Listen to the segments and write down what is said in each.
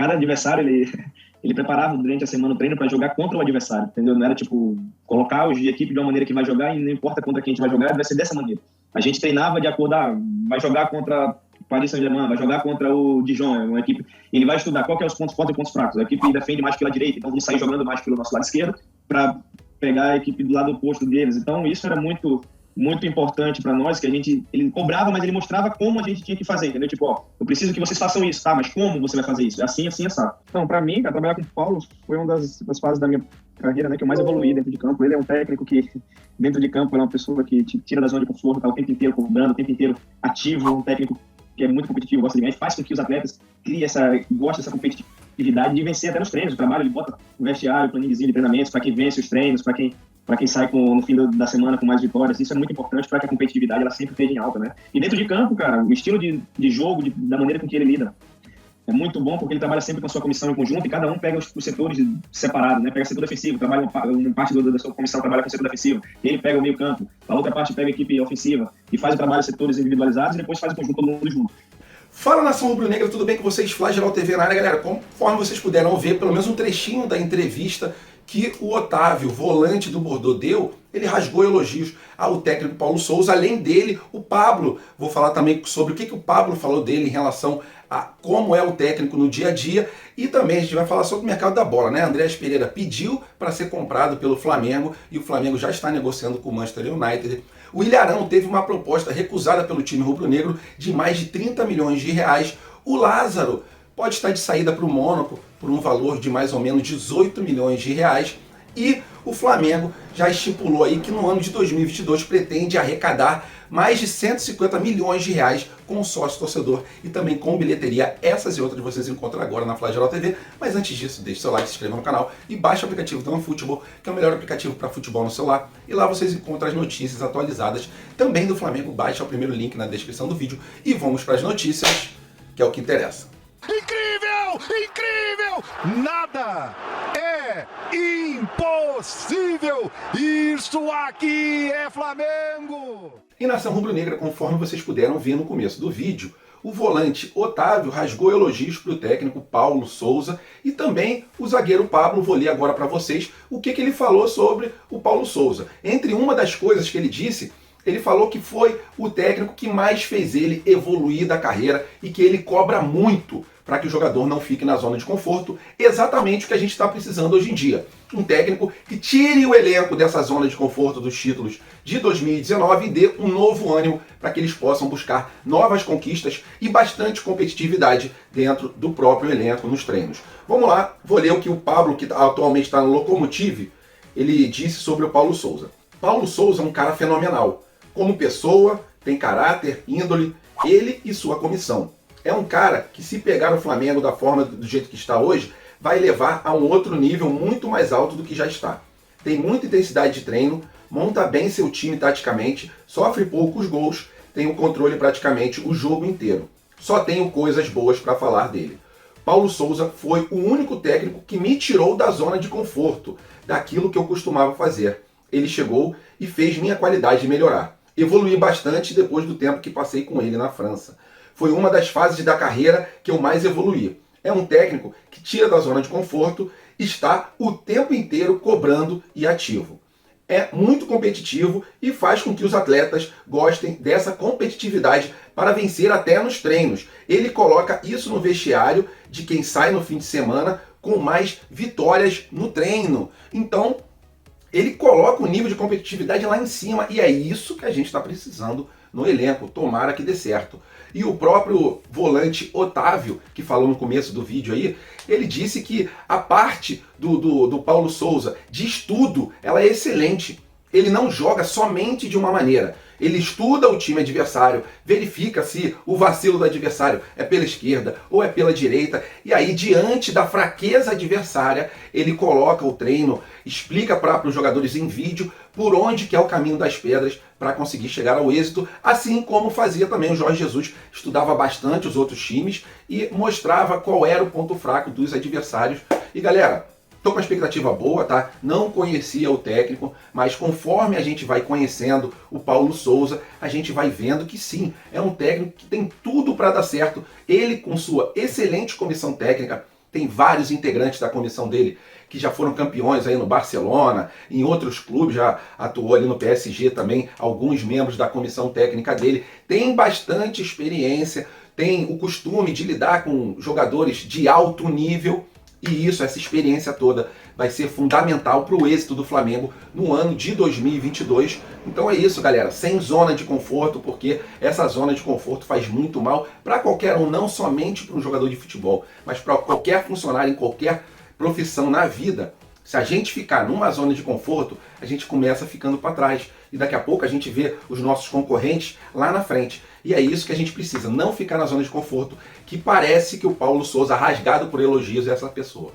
cada adversário, ele preparava durante a semana o treino para jogar contra o adversário, entendeu? Não era tipo colocar a equipe de uma maneira que vai jogar e não importa contra quem a gente vai jogar, vai ser dessa maneira. A gente treinava de acordo, vai jogar contra o Paris Saint-Germain, vai jogar contra o Dijon, uma equipe, ele vai estudar qual que é os pontos fortes e pontos fracos. A equipe defende mais pela direita, então vamos sair jogando mais pelo nosso lado esquerdo para pegar a equipe do lado oposto deles. Então isso era muito importante para nós, que ele cobrava, mas ele mostrava como a gente tinha que fazer, entendeu? Tipo, ó, eu preciso que vocês façam isso, tá? Mas como você vai fazer isso? Assim, assim, assim. Então, para mim, cara, trabalhar com o Paulo foi uma das fases da minha carreira, né, que eu mais evoluí dentro de campo. Ele é um técnico que, dentro de campo, ele é uma pessoa que te tira da zona de conforto, tá o tempo inteiro cobrando, o tempo inteiro ativo, um técnico que é muito competitivo, gosta de ganhar, faz com que os atletas gostem dessa competitividade de vencer até nos treinos. O trabalho, ele bota o vestiário, o planilhozinho de treinamentos para quem vence os treinos, para quem sai no fim da semana com mais vitórias. Isso é muito importante para que a competitividade ela sempre esteja em alta, né? E dentro de campo, cara, o estilo de jogo, da maneira com que ele lida, é muito bom porque ele trabalha sempre com a sua comissão em conjunto e cada um pega os setores separados, né? Pega o setor defensivo, trabalha uma parte da sua comissão trabalha com o setor defensivo, ele pega o meio campo, a outra parte pega a equipe ofensiva e faz o trabalho de setores individualizados e depois faz o conjunto todo mundo junto. Fala, Nação Rubro-Negra, tudo bem com vocês? Flá TV na área, galera. Conforme vocês puderam ver, pelo menos um trechinho da entrevista que o Otávio, volante do Bordeaux, deu, ele rasgou elogios ao técnico Paulo Souza. Além dele, o Pablo, vou falar também sobre o que o Pablo falou dele em relação a como é o técnico no dia a dia. E também a gente vai falar sobre o mercado da bola, né? Andreas Pereira pediu para ser comprado pelo Flamengo e o Flamengo já está negociando com o Manchester United. O Ilharão teve uma proposta recusada pelo time rubro-negro de mais de 30 milhões de reais. O Lázaro pode estar de saída para o Mônaco por um valor de mais ou menos 18 milhões de reais. E o Flamengo já estipulou aí que no ano de 2022 pretende arrecadar mais de 150 milhões de reais com o sócio torcedor e também com bilheteria. Essas e outras vocês encontram agora na Flá TV. Mas antes disso, deixe seu like, se inscreva no canal e baixe o aplicativo do OneFootball, que é o melhor aplicativo para futebol no celular. E lá vocês encontram as notícias atualizadas também do Flamengo. Baixe o primeiro link na descrição do vídeo e vamos para as notícias, que é o que interessa. Incrível! Incrível! Nada é impossível! Isso aqui é Flamengo! E Nação Rubro-Negra, conforme vocês puderam ver no começo do vídeo, o volante Otávio rasgou elogios para o técnico Paulo Souza e também o zagueiro Pablo. Vou ler agora para vocês o que ele falou sobre o Paulo Souza. Entre uma das coisas que ele disse, ele falou que foi o técnico que mais fez ele evoluir da carreira e que ele cobra muito para que o jogador não fique na zona de conforto, exatamente o que a gente está precisando hoje em dia. Um técnico que tire o elenco dessa zona de conforto dos títulos de 2019 e dê um novo ânimo para que eles possam buscar novas conquistas e bastante competitividade dentro do próprio elenco nos treinos. Vamos lá, vou ler o que o Pablo, que atualmente está no Locomotive, ele disse sobre o Paulo Souza. Paulo Souza é um cara fenomenal. Como pessoa, tem caráter, índole, ele e sua comissão. É um cara que, se pegar o Flamengo da forma do jeito que está hoje, vai levar a um outro nível muito mais alto do que já está. Tem muita intensidade de treino, monta bem seu time taticamente, sofre poucos gols, tem o controle praticamente o jogo inteiro. Só tenho coisas boas para falar dele. Paulo Souza foi o único técnico que me tirou da zona de conforto, daquilo que eu costumava fazer. Ele chegou e fez minha qualidade melhorar. Evoluí bastante depois do tempo que passei com ele na França. Foi uma das fases da carreira que eu mais evoluí. É um técnico que tira da zona de conforto, está o tempo inteiro cobrando e ativo. É muito competitivo e faz com que os atletas gostem dessa competitividade para vencer até nos treinos. Ele coloca isso no vestiário de quem sai no fim de semana com mais vitórias no treino. Então, ele coloca o nível de competitividade lá em cima e é isso que a gente está precisando no elenco. Tomara que dê certo. E o próprio volante Otávio, que falou no começo do vídeo aí, ele disse que a parte do Paulo Souza de estudo, ela é excelente. Ele não joga somente de uma maneira. Ele estuda o time adversário, verifica se o vacilo do adversário é pela esquerda ou é pela direita, e aí, diante da fraqueza adversária, ele coloca o treino, explica para os jogadores em vídeo por onde que é o caminho das pedras para conseguir chegar ao êxito, assim como fazia também o Jorge Jesus. Estudava bastante os outros times e mostrava qual era o ponto fraco dos adversários. E galera, tô com uma expectativa boa, tá? Não conhecia o técnico, mas conforme a gente vai conhecendo o Paulo Souza, a gente vai vendo que sim, é um técnico que tem tudo para dar certo. Ele, com sua excelente comissão técnica, tem vários integrantes da comissão dele que já foram campeões aí no Barcelona, em outros clubes, já atuou ali no PSG também, alguns membros da comissão técnica dele, tem bastante experiência, tem o costume de lidar com jogadores de alto nível, e isso, essa experiência toda, vai ser fundamental para o êxito do Flamengo no ano de 2022. Então é isso, galera, sem zona de conforto, porque essa zona de conforto faz muito mal para qualquer um, não somente para um jogador de futebol, mas para qualquer funcionário em qualquer profissão na vida. Se a gente ficar numa zona de conforto, a gente começa ficando para trás. E daqui a pouco a gente vê os nossos concorrentes lá na frente. E é isso que a gente precisa, não ficar na zona de conforto, que parece que o Paulo Souza, rasgado por elogios, é essa pessoa.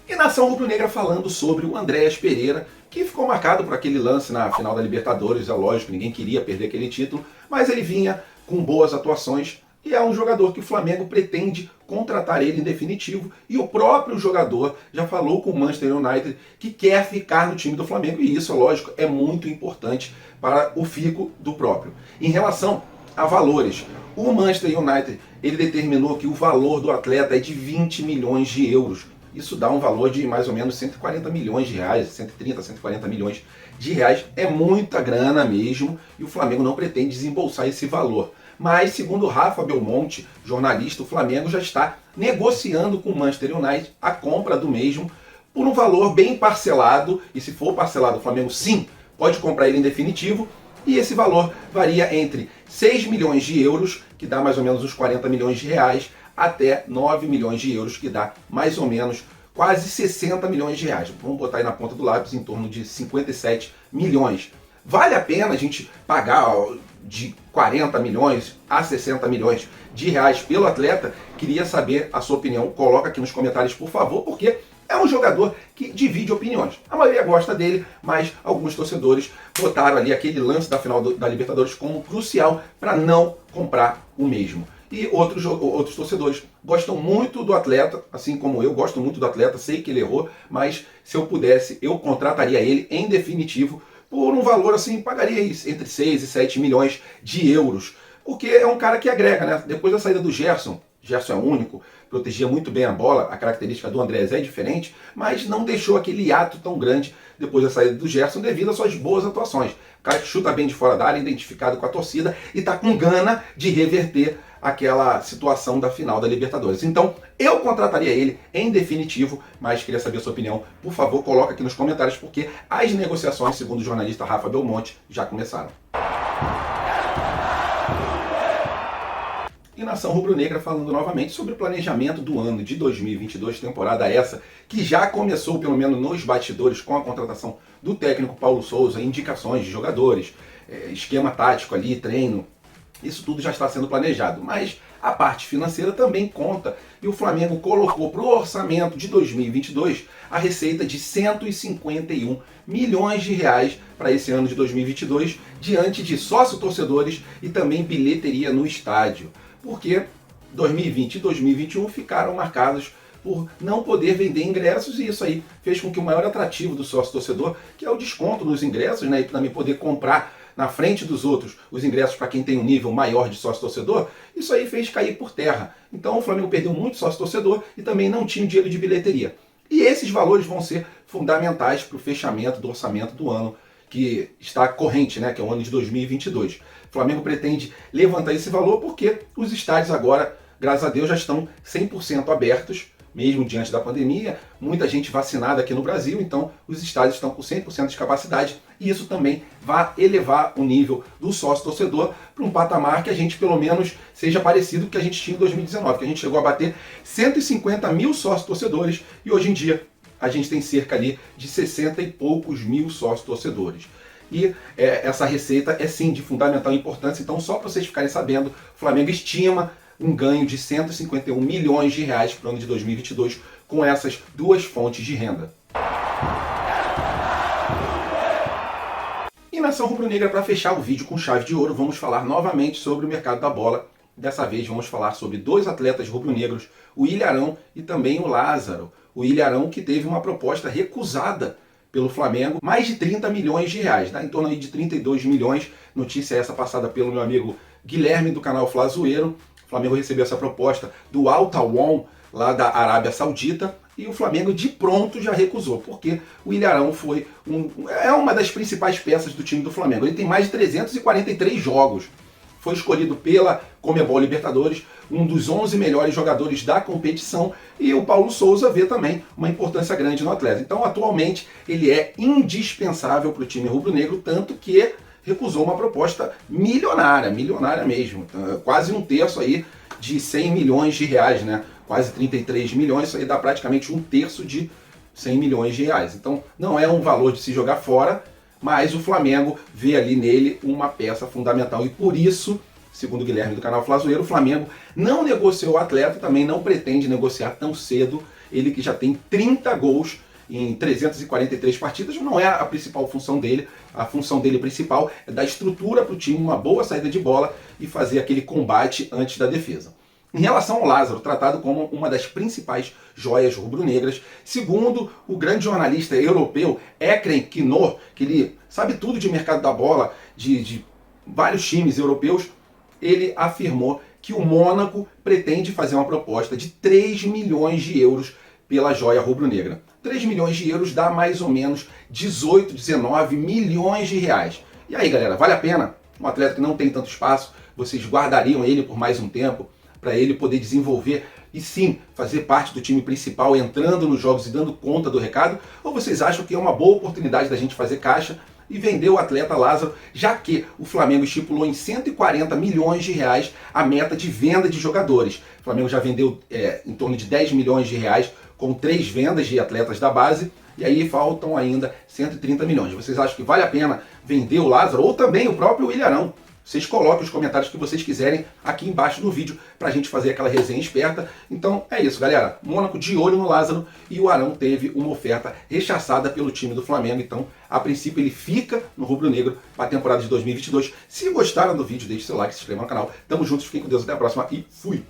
E nação rubro-negra falando sobre o Andréas Pereira, que ficou marcado por aquele lance na final da Libertadores. É lógico, ninguém queria perder aquele título, mas ele vinha com boas atuações. E é um jogador que o Flamengo pretende contratar ele em definitivo. E o próprio jogador já falou com o Manchester United que quer ficar no time do Flamengo. E isso, lógico, é muito importante para o fico do próprio. Em relação a valores, o Manchester United ele determinou que o valor do atleta é de 20 milhões de euros. Isso dá um valor de mais ou menos 140 milhões de reais, 130, 140 milhões de reais. É muita grana mesmo. E o Flamengo não pretende desembolsar esse valor. Mas, segundo Rafa Belmonte, jornalista, o Flamengo já está negociando com o Manchester United a compra do mesmo por um valor bem parcelado. E se for parcelado, o Flamengo sim pode comprar ele em definitivo. E esse valor varia entre 6 milhões de euros, que dá mais ou menos uns 40 milhões de reais, até 9 milhões de euros, que dá mais ou menos quase 60 milhões de reais. Vamos botar aí na ponta do lápis em torno de 57 milhões. Vale a pena a gente pagar de 40 milhões a 60 milhões de reais pelo atleta? Queria saber a sua opinião. Coloca aqui nos comentários, por favor, porque é um jogador que divide opiniões. A maioria gosta dele, mas alguns torcedores botaram ali aquele lance da final da Libertadores como crucial para não comprar o mesmo. E outros torcedores gostam muito do atleta, assim como eu gosto muito do atleta, sei que ele errou, mas se eu pudesse, eu contrataria ele em definitivo por um valor assim, pagaria entre 6 e 7 milhões de euros. Porque é um cara que agrega, né? Depois da saída do Gerson é único, protegia muito bem a bola, a característica do Andrés é diferente, mas não deixou aquele hiato tão grande depois da saída do Gerson devido às suas boas atuações. O cara que chuta bem de fora da área, identificado com a torcida e está com gana de reverter aquela situação da final da Libertadores. Então, eu contrataria ele em definitivo, mas queria saber a sua opinião. Por favor, coloca aqui nos comentários, porque as negociações, segundo o jornalista Rafa Belmonte, já começaram. E nação rubro-negra falando novamente sobre o planejamento do ano de 2022, temporada essa que já começou pelo menos nos bastidores com a contratação do técnico Paulo Souza, indicações de jogadores, esquema tático ali, treino, isso tudo já está sendo planejado, mas a parte financeira também conta e o Flamengo colocou para o orçamento de 2022 a receita de 151 milhões de reais para esse ano de 2022 diante de sócio-torcedores e também bilheteria no estádio. Porque 2020 e 2021 ficaram marcados por não poder vender ingressos e isso aí fez com que o maior atrativo do sócio-torcedor, que é o desconto nos ingressos, né, e também poder comprar na frente dos outros os ingressos para quem tem um nível maior de sócio-torcedor, isso aí fez cair por terra. Então o Flamengo perdeu muito sócio-torcedor e também não tinha dinheiro de bilheteria. E esses valores vão ser fundamentais para o fechamento do orçamento do ano que está corrente, né, que é o ano de 2022. O Flamengo pretende levantar esse valor porque os estádios agora, graças a Deus, já estão 100% abertos, mesmo diante da pandemia, muita gente vacinada aqui no Brasil, então os estádios estão com 100% de capacidade e isso também vai elevar o nível do sócio-torcedor para um patamar que a gente pelo menos seja parecido com o que a gente tinha em 2019, que a gente chegou a bater 150 mil sócios-torcedores e hoje em dia a gente tem cerca ali de 60 e poucos mil sócios-torcedores. E essa receita é sim de fundamental importância, então só para vocês ficarem sabendo, o Flamengo estima um ganho de 151 milhões de reais para o ano de 2022 com essas duas fontes de renda. E nação rubro-negra, para fechar o vídeo com chave de ouro, vamos falar novamente sobre o mercado da bola. Dessa vez vamos falar sobre dois atletas rubro-negros, o Ilharão e também o Lázaro. O Ilharão que teve uma proposta recusada pelo Flamengo, mais de 30 milhões de reais, né? Em torno aí de 32 milhões, notícia essa passada pelo meu amigo Guilherme do canal Flazoeiro. O Flamengo recebeu essa proposta do Al Tawon, lá da Arábia Saudita, e o Flamengo de pronto já recusou, porque o Ilharão é uma das principais peças do time do Flamengo. Ele tem mais de 343 jogos. Foi escolhido pela Conmebol Libertadores, um dos 11 melhores jogadores da competição, e o Paulo Souza vê também uma importância grande no atleta. Então, atualmente, ele é indispensável para o time rubro-negro, tanto que recusou uma proposta milionária mesmo, quase um terço aí de 100 milhões de reais, né? Quase 33 milhões, isso aí dá praticamente um terço de 100 milhões de reais. Então, não é um valor de se jogar fora, mas o Flamengo vê ali nele uma peça fundamental. E por isso, segundo o Guilherme do canal Flazoeiro, o Flamengo não negociou o atleta, também não pretende negociar tão cedo. Ele que já tem 30 gols em 343 partidas, não é a principal função dele. A função dele principal é dar estrutura para o time, uma boa saída de bola e fazer aquele combate antes da defesa. Em relação ao Lázaro, tratado como uma das principais joias rubro-negras, segundo o grande jornalista europeu Ekrem Kinor, que ele sabe tudo de mercado da bola, de vários times europeus, ele afirmou que o Mônaco pretende fazer uma proposta de 3 milhões de euros pela joia rubro-negra. 3 milhões de euros dá mais ou menos 18, 19 milhões de reais. E aí, galera, vale a pena? Um atleta que não tem tanto espaço, vocês guardariam ele por mais um tempo, para ele poder desenvolver e sim fazer parte do time principal, entrando nos jogos e dando conta do recado? Ou vocês acham que é uma boa oportunidade da gente fazer caixa e vender o atleta Lázaro, já que o Flamengo estipulou em 140 milhões de reais a meta de venda de jogadores? O Flamengo já vendeu em torno de 10 milhões de reais com 3 vendas de atletas da base, e aí faltam ainda 130 milhões. Vocês acham que vale a pena vender o Lázaro ou também o próprio Ilharão? Vocês coloquem os comentários que vocês quiserem aqui embaixo do vídeo para a gente fazer aquela resenha esperta. Então é isso, galera. Mônaco de olho no Lázaro, e o Arão teve uma oferta rechaçada pelo time do Flamengo. Então, a princípio, ele fica no rubro-negro para a temporada de 2022. Se gostaram do vídeo, deixe seu like, se inscreva no canal. Tamo juntos, fiquem com Deus, até a próxima e fui!